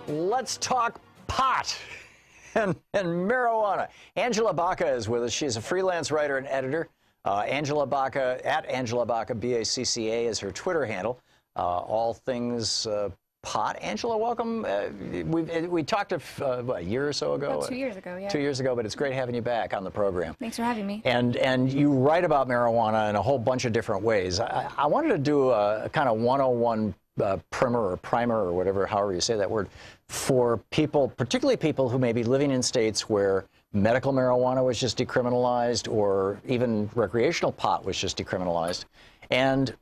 Let's talk pot and marijuana. Angela Bacca is with us. She's a freelance writer and editor. Angela Bacca, at Angela Bacca, B-A-C-C-A is her Twitter handle. All things pot. Angela, welcome. We talked a year or so ago. About 2 years ago, yeah. 2 years ago, but it's great having you back on the program. Thanks for having me. And you write about marijuana in a whole bunch of different ways. I wanted to do a kind of 101 primer or whatever, however you say that word, for people, particularly people who may be living in states where medical marijuana was just decriminalized or even recreational pot was just decriminalized. And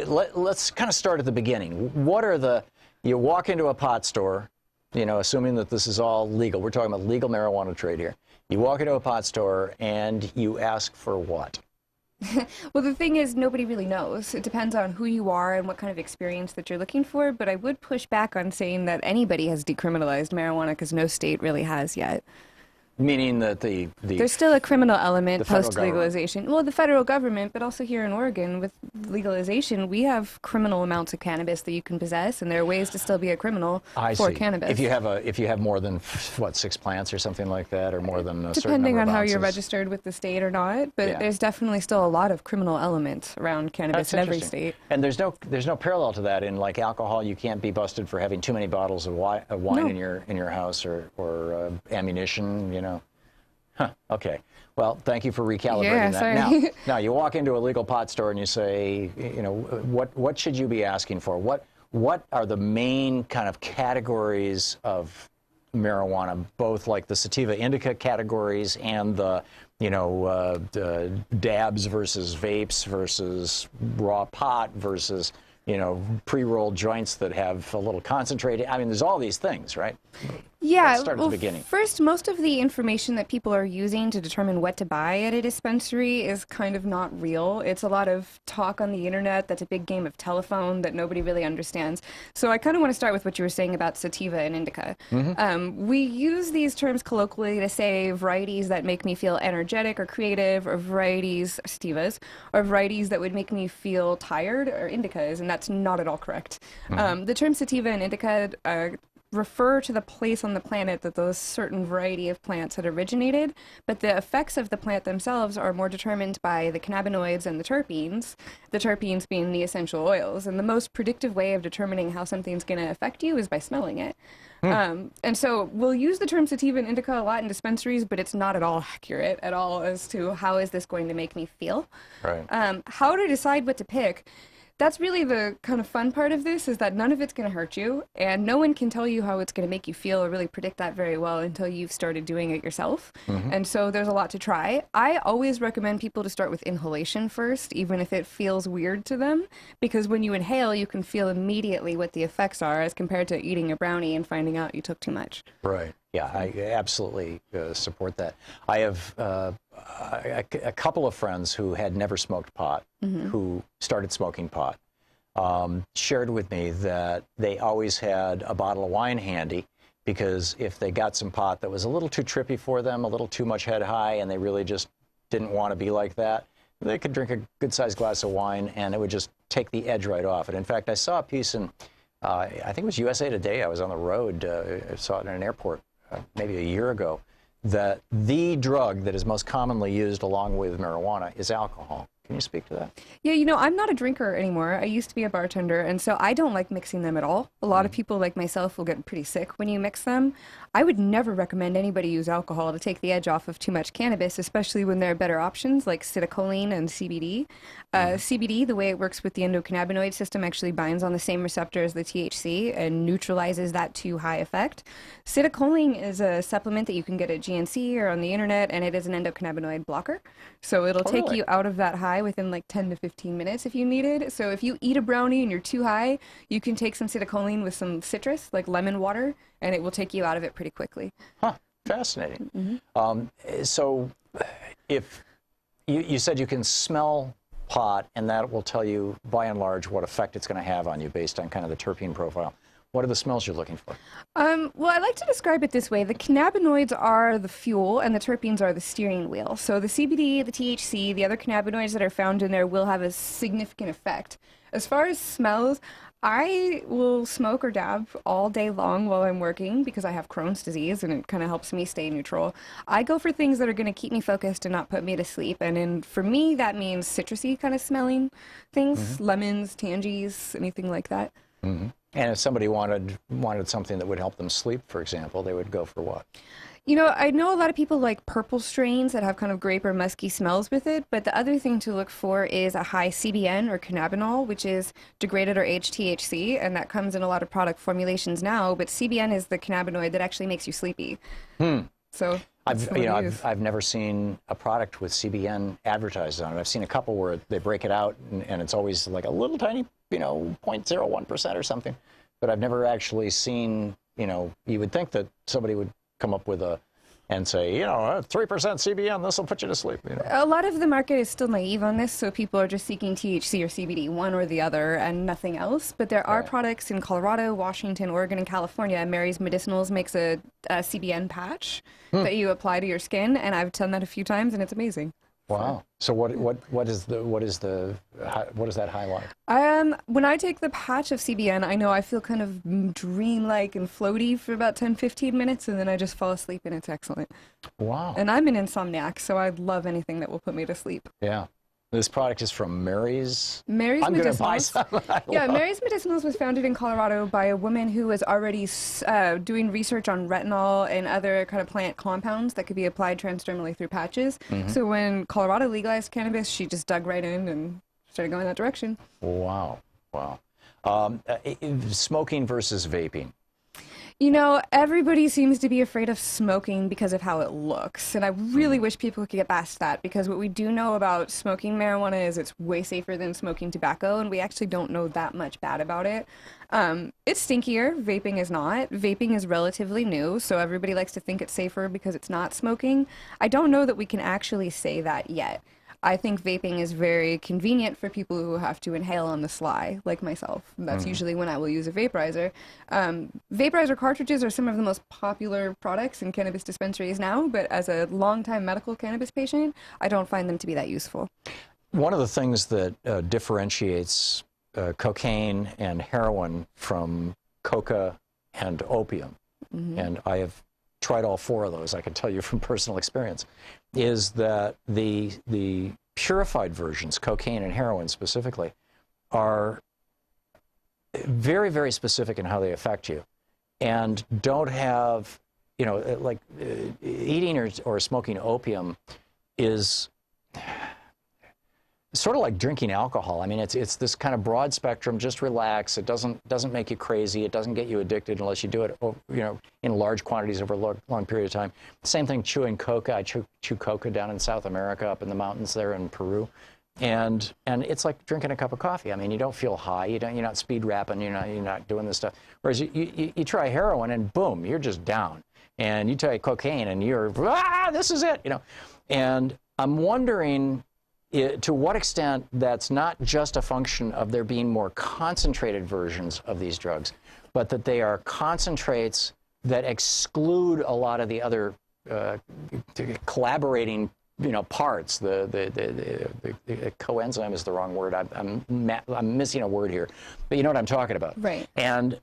let's kind of start at the beginning. What are you walk into a pot store, you know, assuming that this is all legal. We're talking about legal marijuana trade here. You walk into a pot store and you ask for what? Well, the thing is, nobody really knows. It depends on who you are and what kind of experience that you're looking for, but I would push back on saying that anybody has decriminalized marijuana because no state really has yet. Meaning that there's still a criminal element post-legalization. Well, the federal government, but also here in Oregon, with legalization, we have criminal amounts of cannabis that you can possess, and there are ways to still be a criminal for cannabis. If you have more than, what, 6 plants or something like that, or more than a certain number of ounces? Depending on how you're registered with the state or not, but there's definitely still a lot of criminal elements around cannabis in every state. And there's no parallel to that in, like, alcohol. You can't be busted for having too many bottles of wine in your house or ammunition, you know. Huh, okay. Well, thank you for recalibrating that. Now, you walk into a legal pot store and you say, you know, what should you be asking for? What are the main kind of categories of marijuana, both like the sativa indica categories and the, you know, dabs versus vapes versus raw pot versus, you know, pre-rolled joints that have a little concentrated. I mean, there's all these things, right? Yeah, let's start at the beginning. First, most of the information that people are using to determine what to buy at a dispensary is kind of not real. It's a lot of talk on the internet that's a big game of telephone that nobody really understands. So I kind of want to start with what you were saying about sativa and indica. Mm-hmm. We use these terms colloquially to say varieties that make me feel energetic or creative, or varieties, sativas, or varieties that would make me feel tired, or indicas, and that's not at all correct. Mm-hmm. The term sativa and indica refer to the place on the planet that those certain variety of plants had originated, but the effects of the plant themselves are more determined by the cannabinoids and the terpenes being the essential oils. And the most predictive way of determining how something's going to affect you is by smelling it. And so we'll use the term sativa and indica a lot in dispensaries, but it's not at all accurate at all as to how is this going to make me feel. Right. How to decide what to pick. That's really the kind of fun part of this, is that none of it's going to hurt you, and no one can tell you how it's going to make you feel or really predict that very well until you've started doing it yourself. Mm-hmm. And so there's a lot to try. I always recommend people to start with inhalation first, even if it feels weird to them, because when you inhale, you can feel immediately what the effects are as compared to eating a brownie and finding out you took too much. Right. Yeah, I absolutely support that. I have a couple of friends who had never smoked pot, mm-hmm. who started smoking pot, shared with me that they always had a bottle of wine handy, because if they got some pot that was a little too trippy for them, a little too much head high, and they really just didn't want to be like that, they could drink a good-sized glass of wine, and it would just take the edge right off it. In fact, I saw a piece in, I think it was USA Today. I was on the road, I saw it in an airport maybe a year ago, that the drug that is most commonly used along with marijuana is alcohol. Can you speak to that? Yeah, you know, I'm not a drinker anymore. I used to be a bartender, and so I don't like mixing them at all. A lot of people like myself will get pretty sick when you mix them. I would never recommend anybody use alcohol to take the edge off of too much cannabis, especially when there are better options like acetylcholine and CBD. CBD, the way it works with the endocannabinoid system, actually binds on the same receptor as the THC and neutralizes that too high effect. Acetylcholine is a supplement that you can get at GNC or on the internet, and it is an endocannabinoid blocker. So it'll take you out of that high within like 10 to 15 minutes if you need it. So if you eat a brownie and you're too high, you can take some acetylcholine with some citrus, like lemon water, and it will take you out of it pretty quickly. Huh, fascinating. Mm-hmm. So if you said you can smell pot, and that will tell you, by and large, what effect it's going to have on you based on kind of the terpene profile. What are the smells you're looking for? Well, I like to describe it this way. The cannabinoids are the fuel and the terpenes are the steering wheel. So the CBD, the THC, the other cannabinoids that are found in there will have a significant effect. As far as smells, I will smoke or dab all day long while I'm working because I have Crohn's disease and it kind of helps me stay neutral. I go for things that are going to keep me focused and not put me to sleep. For me, that means citrusy kind of smelling things, lemons, tangies, anything like that. Mm-hmm. And if somebody wanted something that would help them sleep, for example, they would go for what? You know, I know a lot of people like purple strains that have kind of grape or musky smells with it, but the other thing to look for is a high CBN or cannabinol, which is degraded or aged THC, and that comes in a lot of product formulations now, but CBN is the cannabinoid that actually makes you sleepy. So I've never seen a product with CBN advertised on it. I've seen a couple where they break it out and it's always like a little tiny, 0.01% or something, but I've never actually seen, you would think that somebody would come up with and say, 3% CBN, this will put you to sleep. A lot of the market is still naive on this, so people are just seeking THC or CBD, one or the other, and nothing else. But there are products in Colorado, Washington, Oregon, and California. Mary's Medicinals makes a CBN patch that you apply to your skin, and I've done that a few times, and it's amazing. Wow. So what does that highlight? When I take the patch of CBN, I know I feel kind of dreamlike and floaty for about 10-15 minutes, and then I just fall asleep, and it's excellent. Wow. And I'm an insomniac, so I love anything that will put me to sleep. Yeah. This product is from Mary's. Mary's I'm going to buy some. Yeah, Mary's Medicinals was founded in Colorado by a woman who was already doing research on retinol and other kind of plant compounds that could be applied transdermally through patches. So when Colorado legalized cannabis, she just dug right in and started going that direction. Wow. Wow. Smoking versus vaping. Everybody seems to be afraid of smoking because of how it looks. And I really wish people could get past that, because what we do know about smoking marijuana is it's way safer than smoking tobacco, and we actually don't know that much bad about it. It's stinkier. Vaping is not. Vaping is relatively new, so everybody likes to think it's safer because it's not smoking. I don't know that we can actually say that yet. I think vaping is very convenient for people who have to inhale on the sly, like myself. That's usually when I will use a vaporizer. Vaporizer cartridges are some of the most popular products in cannabis dispensaries now, but as a longtime medical cannabis patient, I don't find them to be that useful. One of the things that differentiates cocaine and heroin from coca and opium, and I have tried all four of those, I can tell you from personal experience, is that the purified versions, cocaine and heroin specifically, are very, very specific in how they affect you, and don't have, eating or smoking opium is sort of like drinking alcohol. I mean, it's this kind of broad spectrum. Just relax. It doesn't make you crazy. It doesn't get you addicted unless you do it, in large quantities over a long period of time. Same thing chewing coca. I chew coca down in South America, up in the mountains there in Peru, and it's like drinking a cup of coffee. I mean, you don't feel high. You're not speed rapping. You're not doing this stuff. Whereas you try heroin and boom, you're just down. And you try cocaine and you're this is it. And I'm wondering, to what extent that's not just a function of there being more concentrated versions of these drugs, but that they are concentrates that exclude a lot of the other collaborating, parts. The coenzyme is the wrong word. I'm missing a word here, but you know what I'm talking about. Right. And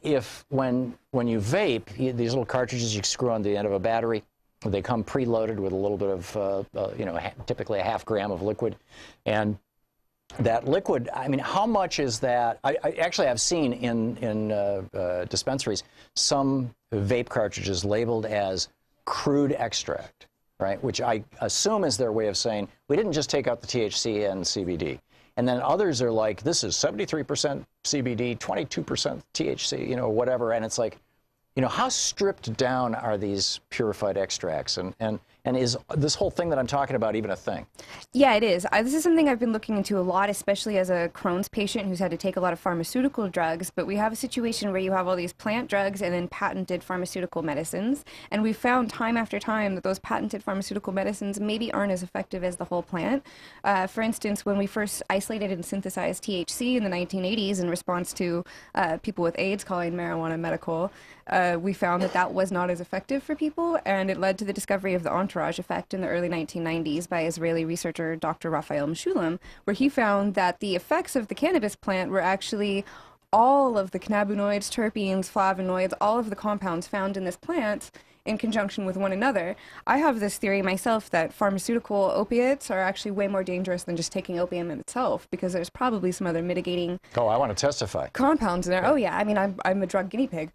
if when you vape, these little cartridges you screw on the end of a battery, they come preloaded with a little bit of, typically a half gram of liquid. And that liquid, I mean, how much is that? I actually have seen in dispensaries some vape cartridges labeled as crude extract, right? Which I assume is their way of saying, we didn't just take out the THC and CBD. And then others are like, this is 73% CBD, 22% THC, whatever. And it's like, how stripped down are these purified extracts? And is this whole thing that I'm talking about even a thing? Yeah, it is. This is something I've been looking into a lot, especially as a Crohn's patient who's had to take a lot of pharmaceutical drugs. But we have a situation where you have all these plant drugs and then patented pharmaceutical medicines. And we've found time after time that those patented pharmaceutical medicines maybe aren't as effective as the whole plant. For instance, when we first isolated and synthesized THC in the 1980s in response to people with AIDS calling marijuana medical, we found that was not as effective for people, and it led to the discovery of the Entourage Effect in the early 1990s by Israeli researcher Dr. Raphael Meshulam, where he found that the effects of the cannabis plant were actually all of the cannabinoids, terpenes, flavonoids, all of the compounds found in this plant in conjunction with one another. I have this theory myself that pharmaceutical opiates are actually way more dangerous than just taking opium in itself, because there's probably some other mitigating Oh, I want to testify. compounds in there. Oh yeah, I mean, I'm a drug guinea pig.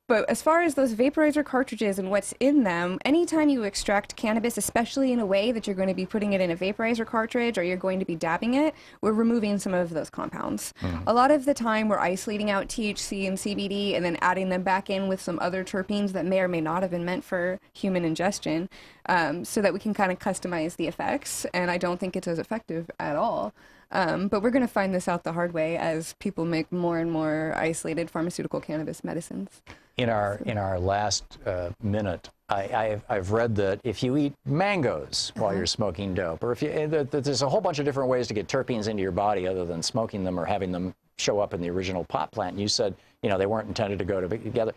But as far as those vaporizer cartridges and what's in them, anytime you extract cannabis, especially in a way that you're going to be putting it in a vaporizer cartridge or you're going to be dabbing it, we're removing some of those compounds. A lot of the time we're isolating out THC and CBD and then adding them back in with some other terpenes that may or may not have been meant for human ingestion, so that we can kind of customize the effects, and I don't think it's as effective at all. But we're going to find this out the hard way as people make more and more isolated pharmaceutical cannabis medicines. In our last minute, I've read that if you eat mangoes while you're smoking dope, or if you, there's a whole bunch of different ways to get terpenes into your body other than smoking them or having them show up in the original pot plant. And you said, you know, they weren't intended to go together.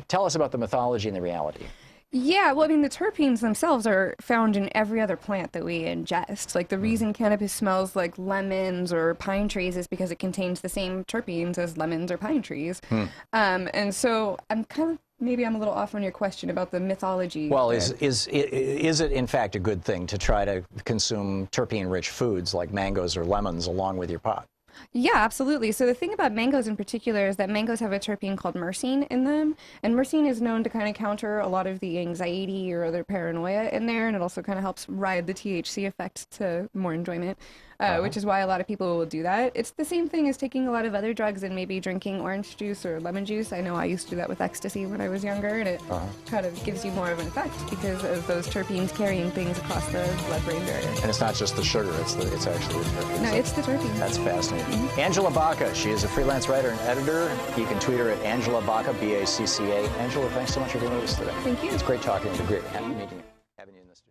Tell us about the mythology and the reality. Yeah, well, I mean, the terpenes themselves are found in every other plant that we ingest. Like, the reason cannabis smells like lemons or pine trees is because it contains the same terpenes as lemons or pine trees. And so maybe I'm a little off on your question about the mythology. Well, is it in fact a good thing to try to consume terpene-rich foods like mangoes or lemons along with your pot? Yeah, absolutely. So the thing about mangoes in particular is that mangoes have a terpene called myrcene in them, and myrcene is known to kind of counter a lot of the anxiety or other paranoia in there, and it also kind of helps ride the THC effect to more enjoyment, which is why a lot of people will do that. It's the same thing as taking a lot of other drugs and maybe drinking orange juice or lemon juice. I know I used to do that with ecstasy when I was younger, and it kind of gives you more of an effect because of those terpenes carrying things across the blood-brain barrier. And it's not just the sugar, it's actually the terpenes. No, it's the terpenes. That's fascinating. Angela Bacca, she is a freelance writer and editor. You can tweet her at Angela Bacca, B-A-C-C-A. Angela, thanks so much for being with us today. Thank you. It's great talking to you. Great having you in this.